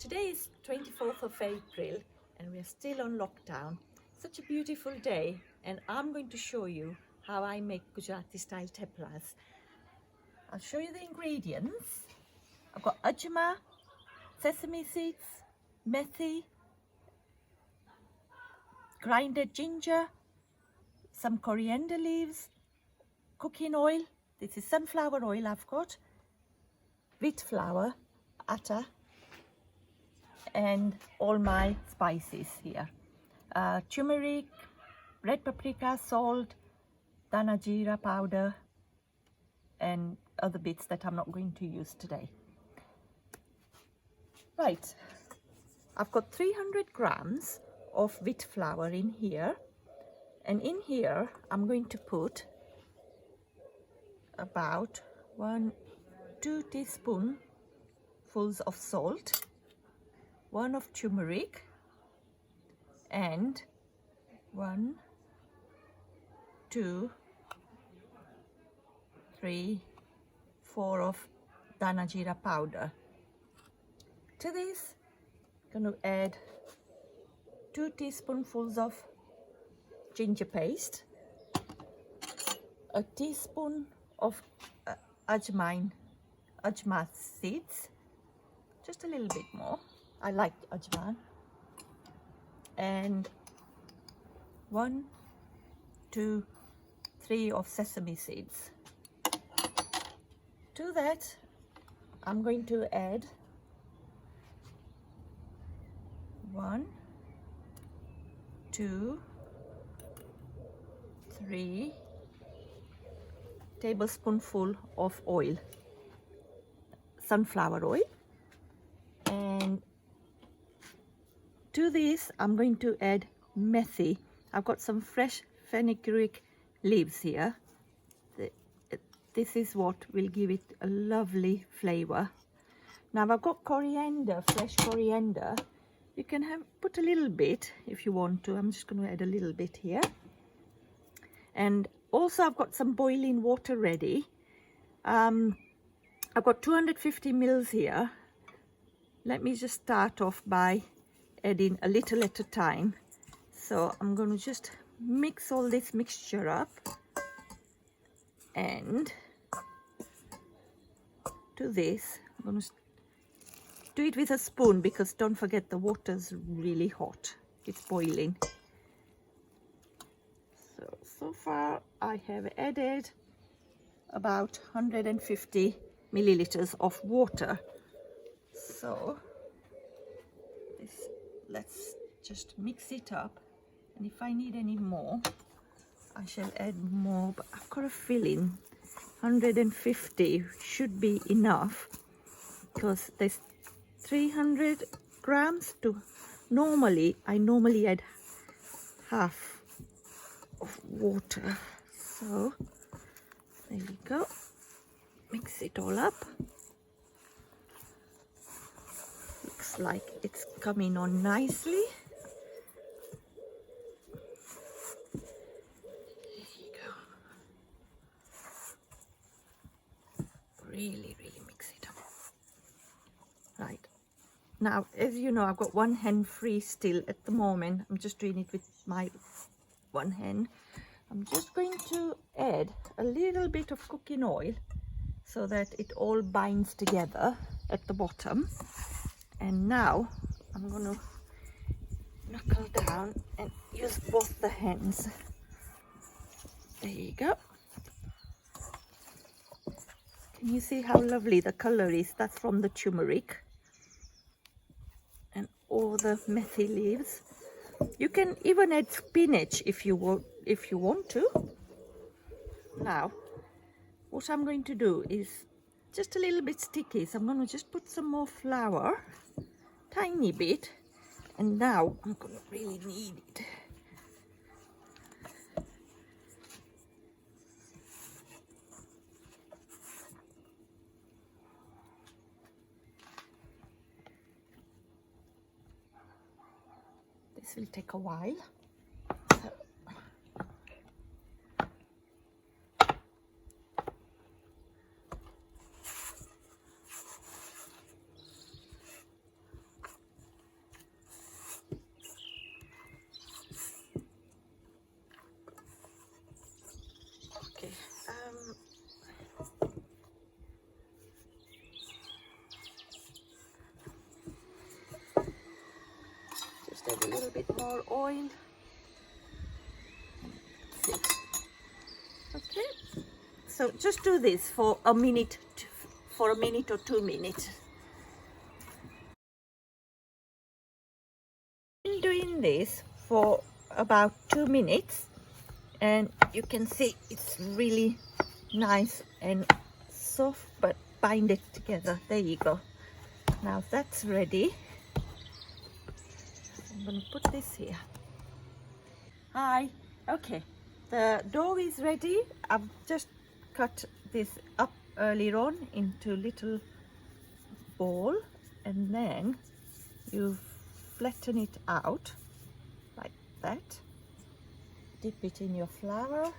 Today is 24th of April and we are still on lockdown. Such a beautiful day, and I'm going to show you how I make Gujarati style theplas. I'll show you the ingredients. I've got ajma, sesame seeds, methi, grinded ginger, some coriander leaves, cooking oil. This is sunflower oil I've got, wheat flour, atta, and all my spices here. Turmeric, red paprika, salt, dana jeera powder, and other bits that I'm not going to use today. Right, I've got 300 grams of wheat flour in here, and in here I'm going to put about 2 teaspoonfuls of salt, 1 of turmeric, and 1, 2, 3, 4 of dana jeera powder. To this, I'm going to add 2 teaspoonfuls of ginger paste, a teaspoon of ajma seeds, just a little bit more. I like ajma, and 1, 2, 3 of sesame seeds. To that, I'm going to add 1, 2, 3 tablespoonful of oil, sunflower oil, and to this I'm going to add methi. I've got some fresh fenugreek leaves here. This is what will give it a lovely flavor. Now I've got coriander, fresh coriander. You can put a little bit if you want to. I'm just going to add a little bit here. And also I've got some boiling water ready. I've got 250 mils here. Let me just start off by adding a little at a time. So I'm going to just mix all this mixture up, and to this I'm going to do it with a spoon, because don't forget the water's really hot, it's boiling. So far I have added about 150 milliliters of water. So let's just mix it up, and if I need any more I shall add more, but I've got a feeling 150 should be enough, because there's 300 grams to I normally add half of water. So there we go, mix it all up. Looks like it's coming on nicely. There you go. Really mix it up. Right, now as you know, I've got one hand free still at the moment. I'm just doing it with my one hand. I'm just going to add a little bit of cooking oil so that it all binds together at the bottom. And now I'm going to knuckle down and use both the hands. There you go. Can you see how lovely the color is? That's from the turmeric and all the methi leaves. You can even add spinach if you want to. Now, what I'm going to do is just a little bit sticky, so I'm going to just put some more flour, tiny bit, and now I'm going to really knead it. This will take a while. little bit more oil. That's it. Okay, so just do this for a minute, or 2 minutes. Been doing this for about 2 minutes, and you can see it's really nice and soft, but bind it together. There you go. Now that's ready. I'm going to put this here. Hi. Okay, the dough is ready. I've just cut this up earlier on into little ball, and then you flatten it out like that, dip it in your flour,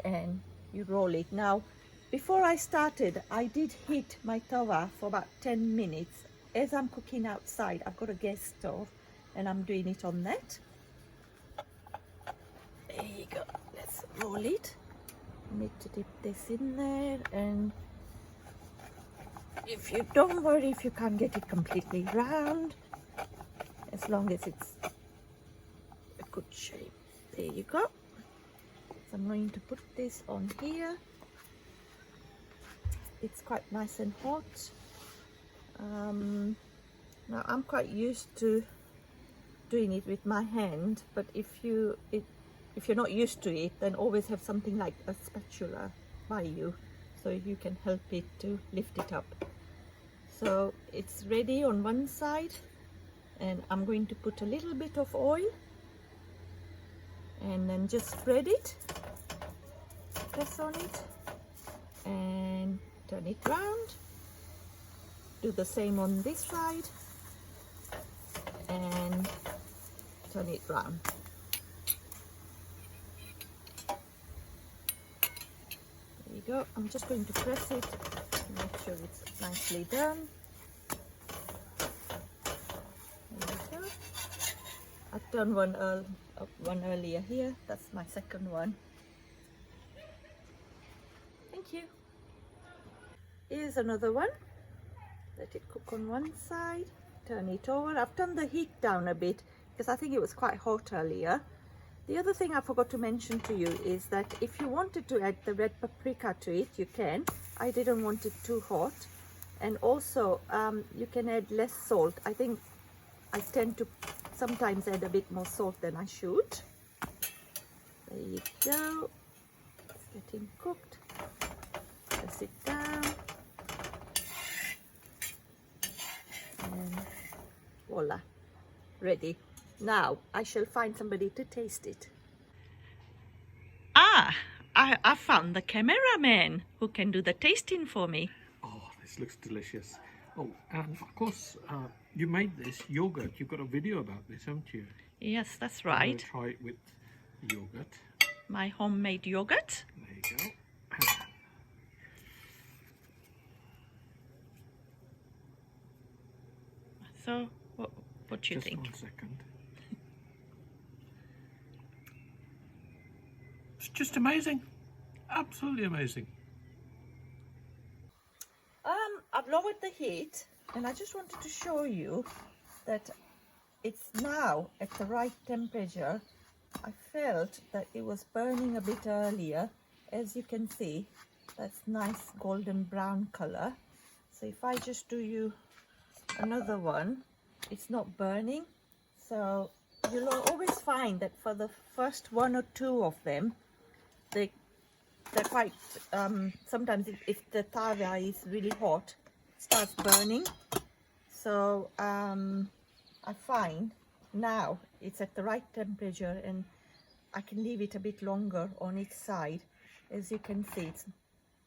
and you roll it. Now, before I started, I did heat my tawa for about 10 minutes. As I'm cooking outside, I've got a gas stove and I'm doing it on that. There you go. Let's roll it. Need to dip this in there, and if you don't worry if you can't get it completely round, as long as it's a good shape. There you go. So I'm going to put this on here. It's quite nice and hot. Now I'm quite used to doing it with my hand, but if you're not used to it, then always have something like a spatula by you, so you can help it to lift it up. So it's ready on one side, and I'm going to put a little bit of oil and then just spread it, press on it, and turn it round. Do the same on this side and turn it round. There you go. I'm just going to press it to make sure it's nicely done. There you go. I've done one earlier here. That's my second one. Thank you. Here's another one. Let it cook on one side. Turn it over. I've turned the heat down a bit because I think it was quite hot earlier. The other thing I forgot to mention to you is that if you wanted to add the red paprika to it, you can. I didn't want it too hot. And also you can add less salt. I think I tend to sometimes add a bit more salt than I should. There you go. It's getting cooked. Press it down. And voila, ready. Now I shall find somebody to taste it. I found the cameraman who can do the tasting for me. Oh, this looks delicious. Oh, and of course, you made this yogurt. You've got a video about this, haven't you? Yes, that's I'm right. going to try it with yogurt. My homemade yogurt. There you go. So, what do you Just think? 1 second. It's just amazing. Absolutely amazing. I've lowered the heat, and I just wanted to show you that it's now at the right temperature. I felt that it was burning a bit earlier. As you can see, that's nice golden brown color. So if I just do you another one, it's not burning. So you'll always find that for the first 1 or 2 of them, they're quite sometimes if the tawa is really hot, it starts burning. So I find now it's at the right temperature, and I can leave it a bit longer on each side. As you can see,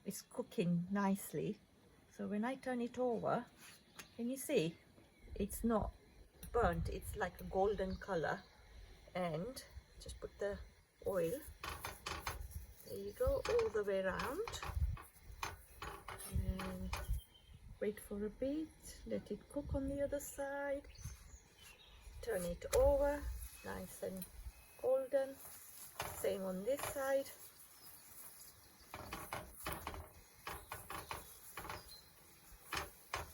it's cooking nicely. So when I turn it over, can you see it's not burnt, it's like a golden color. And just put the oil, there you go, all the way around, and wait for a bit, let it cook on the other side, turn it over, nice and golden, same on this side.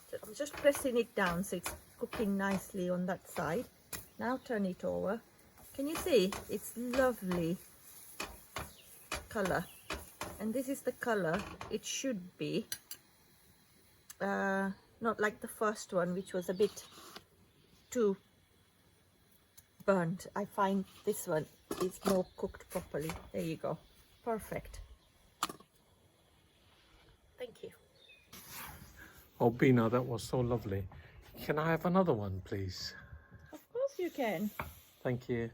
So I'm just pressing it down so it's cooking nicely on that side. Now turn it over. Can you see? It's lovely color. And this is the color it should be. Not like the first one, which was a bit too burnt. I find this one is more cooked properly. There you go. Perfect. Thank you. Oh, Bina, that was so lovely. Can I have another one, please? Of course you can. Thank you.